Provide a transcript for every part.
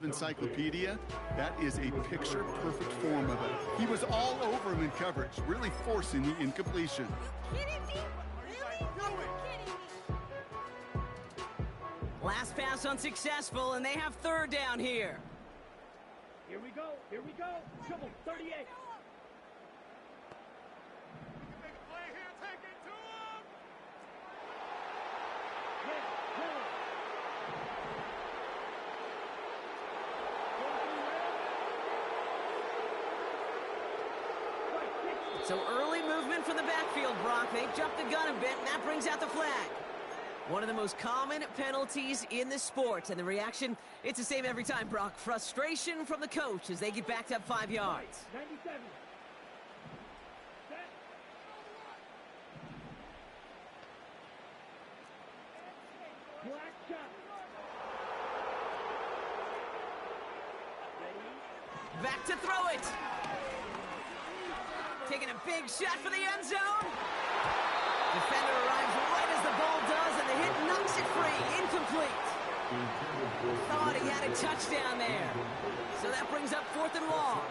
Encyclopedia, that is a picture-perfect form of it. He was all over him in coverage, really forcing the incompletion. Last pass unsuccessful, and they have third down here. Here we go. Triple 38. So early movement from the backfield, Brock. They jumped the gun a bit, and that brings out the flag. One of the most common penalties in the sport, and the reaction, it's the same every time, Brock. Frustration from the coach as they get backed up 5 yards. 97. Black shot. Back to throw it. Taking a big shot for the end zone. Defender arrives right as the ball does, and the hit knocks it free. Incomplete. Thought he had a touchdown there. So that brings up 4th and long.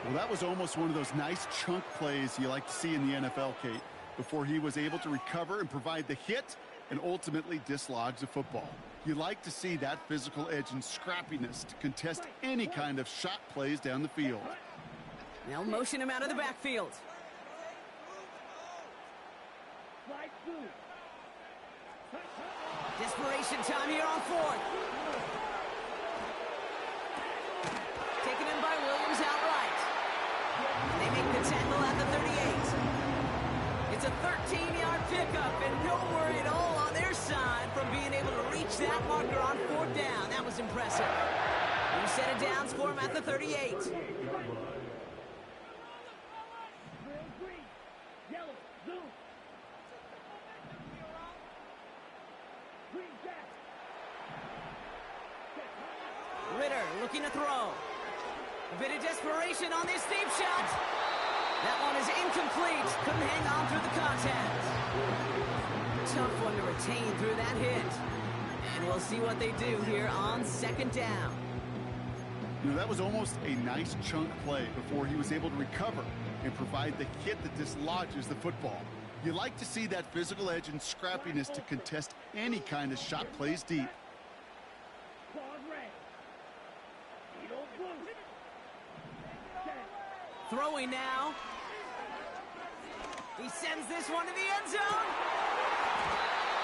Well, that was almost one of those nice chunk plays you like to see in the NFL, Kate, before he was able to recover and provide the hit and ultimately dislodge the football. You like to see that physical edge and scrappiness to contest any kind of shot plays down the field. They'll motion him out of the backfield. Desperation time here on 4th. Taken in by Williams outright. They make the tackle at the 38. It's a 13-yard pickup, and no worry at all on their side from being able to reach that marker on 4th down. That was impressive. New set of downs for him at the 38. Ritter looking to throw. A bit of desperation on this deep shot. That one is incomplete. Couldn't hang on through the contact. Tough one to retain through that hit. And we'll see what they do here on 2nd down. You know, that was almost a nice chunk play before he was able to recover and provide the hit that dislodges the football. You like to see that physical edge and scrappiness to contest any kind of shot plays deep. Throwing now. He sends this one to the end zone.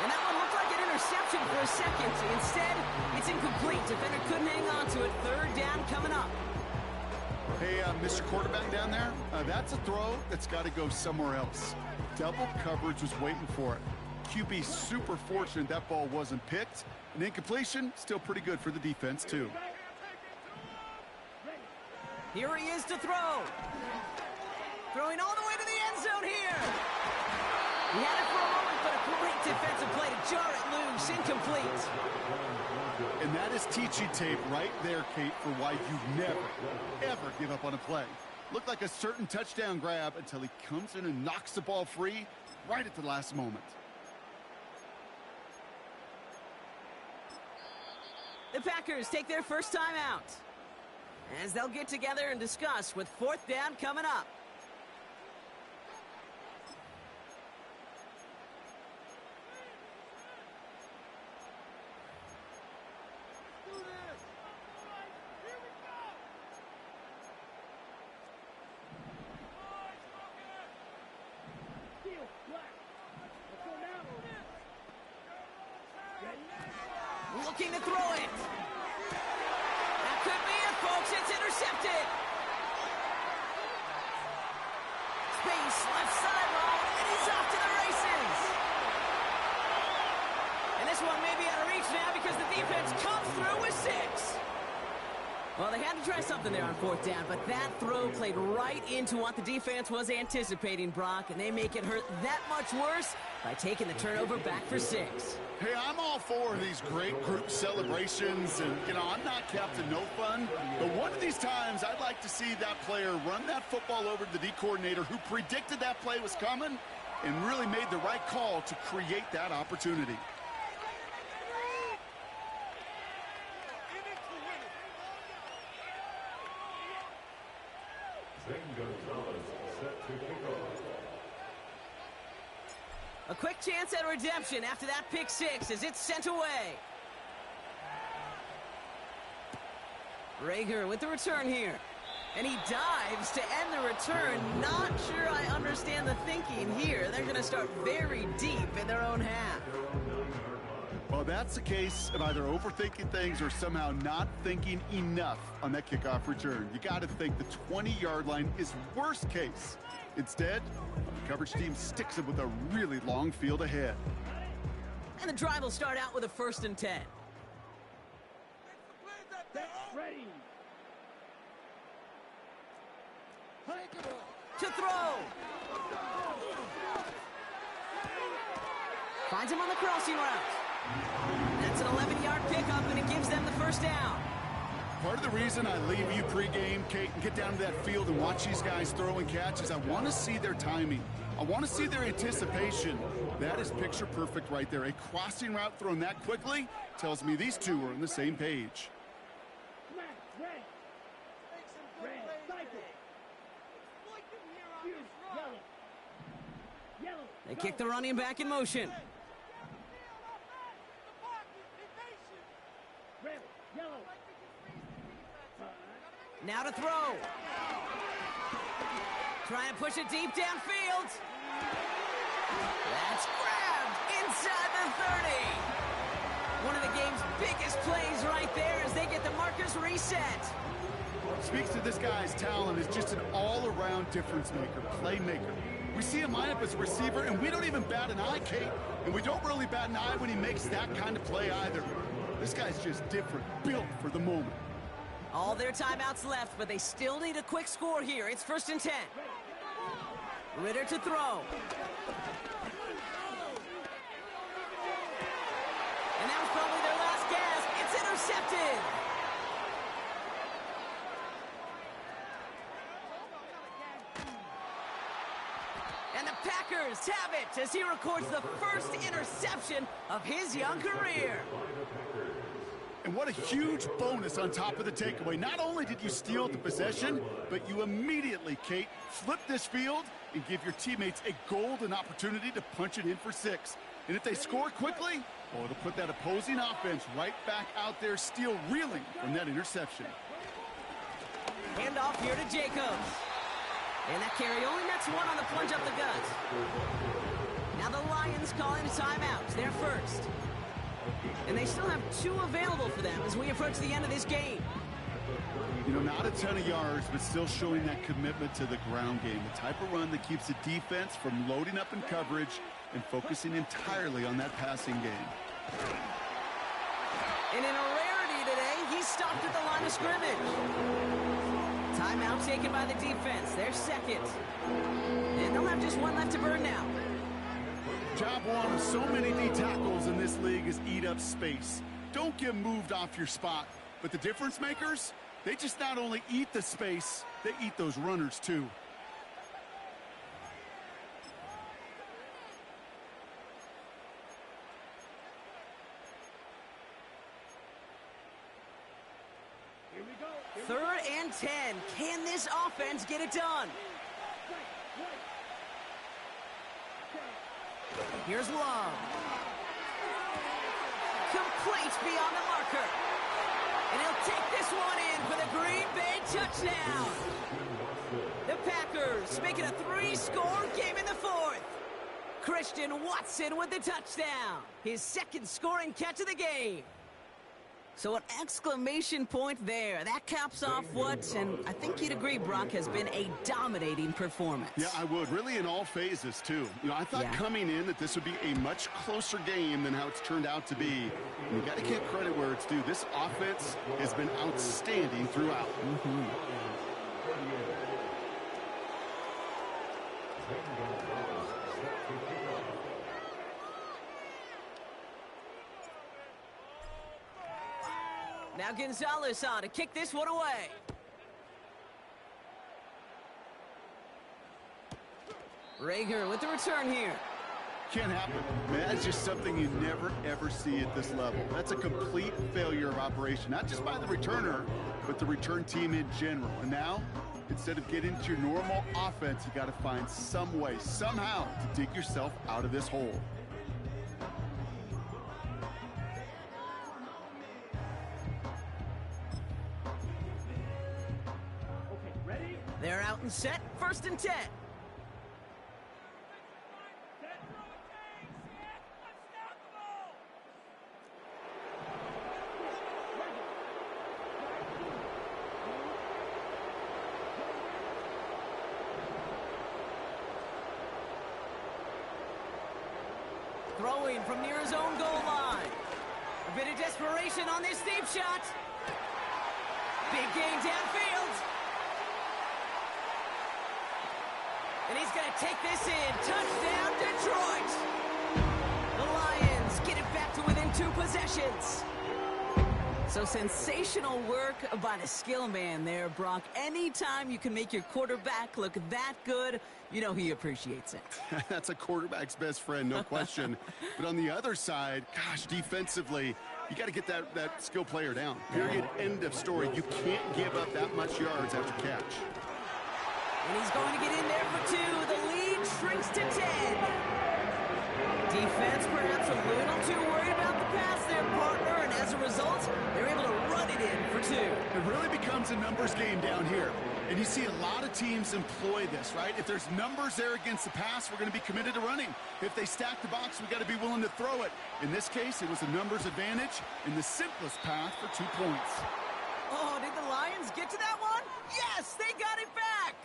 And that one looked like an interception for a second. Instead, it's incomplete. Defender couldn't hang on to it. 3rd down coming up. Hey, Mr. Quarterback down there, that's a throw that's got to go somewhere else. Double coverage was waiting for it. QB super fortunate that ball wasn't picked. An incompletion, still pretty good for the defense, too. Here he is to throw. Throwing all the way to the end zone here. He had it for a moment, but a great defensive play to jar it loose. Incomplete. And that is teaching tape right there, Kate, for why you never, ever give up on a play. Looked like a certain touchdown grab until he comes in and knocks the ball free right at the last moment. The Packers take their first time out, as they'll get together and discuss with 4th down coming up. Looking to throw it. That could be it, folks. It's intercepted. Space, left sideline, and he's off to the races. And this one may be out of reach now because the defense comes through with 6. Well, they had to try something there on 4th down, but that throw played right into what the defense was anticipating, Brock, and they make it hurt that much worse by taking the turnover back for 6. Hey, I'm all for these great group celebrations, and, you know, I'm not Captain No Fun, but one of these times I'd like to see that player run that football over to the D coordinator who predicted that play was coming and really made the right call to create that opportunity. A quick chance at redemption after that pick six as it's sent away. Reagor with the return here. And he dives to end the return. Not sure I understand the thinking here. They're going to start very deep in their own half. Well, that's the case of either overthinking things or somehow not thinking enough on that kickoff return. You got to think the 20-yard line is worst case. Instead, the coverage team sticks it with a really long field ahead. And the drive will start out with a 1st and 10. Ready. To throw. Finds him on the crossing route. That's an 11-yard pickup, and it gives them the first down. Part of the reason I leave you pregame, Kate, and get down to that field and watch these guys throw and catch is I want to see their timing. I want to see their anticipation. That is picture perfect right there. A crossing route thrown that quickly tells me these two are on the same page. They kick the running back in motion. Now to throw. Trying to push it deep downfield. That's grabbed inside the 30. One of the game's biggest plays right there as they get the markers reset. Speaks to this guy's talent as just an all-around difference maker, playmaker. We see him line up as a receiver, and we don't even bat an eye, Kate. And we don't really bat an eye when he makes that kind of play either. This guy's just different, built for the moment. All their timeouts left, but they still need a quick score here. It's 1st and 10. Ridder to throw. And that was probably their last gasp. It's intercepted. And the Packers have it as he records the first interception of his young career. And what a huge bonus on top of the takeaway. Not only did you steal the possession, but you immediately, Kate, flip this field and give your teammates a golden opportunity to punch it in for 6. And if they score quickly, well, it'll put that opposing offense right back out there, still reeling from that interception. Hand off here to Jacobs. And that carry only nets one on the plunge up the gut. Now the Lions calling a timeout. They're first. And they still have 2 available for them as we approach the end of this game. You know, not a ton of yards, but still showing that commitment to the ground game. The type of run that keeps the defense from loading up in coverage and focusing entirely on that passing game. And in a rarity today, he stopped at the line of scrimmage. Timeout taken by the defense. They're second. And they'll have just one left to burn now. Job one of so many D tackles in this league is eat up space. Don't get moved off your spot. But the difference makers, they just not only eat the space, they eat those runners too. Here we go. 3rd and 10. Can this offense get it done? Here's Love. Complete beyond the marker. And he'll take this one in for the Green Bay touchdown. The Packers make it a 3-score game in the 4th. Christian Watson with the touchdown. His 2nd scoring catch of the game. So an exclamation point there. That caps off what, and I think you'd agree, Brock, has been a dominating performance. Yeah, I would. Really in all phases, too. You know, I thought coming in that this would be a much closer game than how it's turned out to be. And you got to give credit where it's due. This offense has been outstanding throughout. Now Gonzalez on to kick this one away. Reagor with the return here. Can't happen. Man, that's just something you never, ever see at this level. That's a complete failure of operation, not just by the returner, but the return team in general. And now, Instead of getting into your normal offense, you got to find some way, somehow, to dig yourself out of this hole. Okay, ready? They're out and set. 1st and 10. Throwing from near his own goal line. A bit of desperation on this deep shot. Big gain downfield. And he's going to take this in. Touchdown, Detroit. The Lions get it back to within 2 possessions. So sensational work by the skill man there, Brock. Anytime you can make your quarterback look that good, you know he appreciates it. That's a quarterback's best friend, no question. But on the other side, gosh, defensively, you got to get that skill player down. Period. End of story. You can't give up that much yards after catch. And he's going to get in there for 2. The lead shrinks to 10. Defense perhaps a little too worried about the pass there, partner, and as a result, they're able to run it in for 2. It really becomes a numbers game down here. And you see a lot of teams employ this, right? If there's numbers there against the pass, we're going to be committed to running. If they stack the box, we got to be willing to throw it. In this case, it was a numbers advantage and the simplest path for 2 points. Oh, did the Lions get to that one? Yes, they got it back!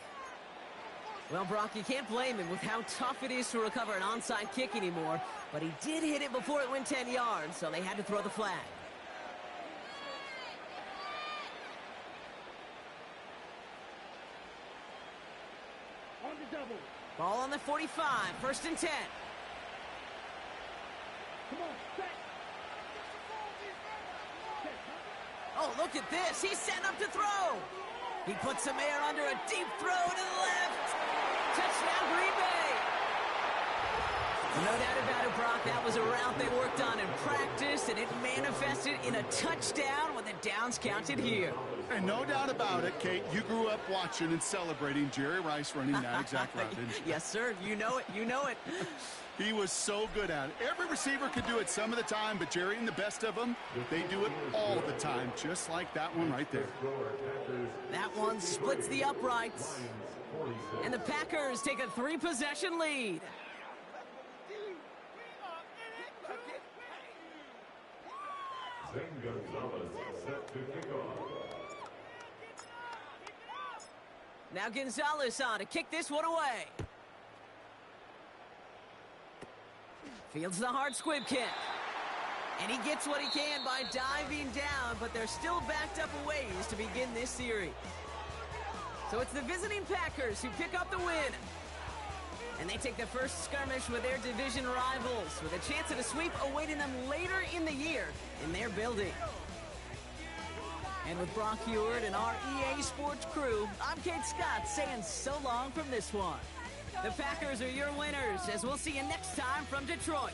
Well, Brock, you can't blame him with how tough it is to recover an onside kick anymore, but he did hit it before it went 10 yards, so they had to throw the flag. On the double. Ball on the 45, 1st and 10. Come on, set. Oh, look at this. He's set up to throw. He puts some air under a deep throw to the left. Touchdown, Green Bay. No doubt about it, Brock. That was a route they worked on in practice, and it manifested in a touchdown when the downs counted here. And no doubt about it, Kate, you grew up watching and celebrating Jerry Rice running that exact route, didn't you? Yes, sir. You know it. You know it. He was so good at it. Every receiver could do it some of the time, but Jerry and the best of them, they do it all the time, just like that one right there. That one splits the uprights. And the Packers take a 3-possession lead. Zane Gonzalez set to kick off. Now Gonzalez on to kick this one away. Fields the hard squib kick. And he gets what he can by diving down, but they're still backed up a ways to begin this series. So it's the visiting Packers who pick up the win. And they take the first skirmish with their division rivals, with a chance at a sweep awaiting them later in the year in their building. And with Brock Huard and our EA Sports crew, I'm Kate Scott saying so long from this one. The Packers are your winners, as we'll see you next time from Detroit.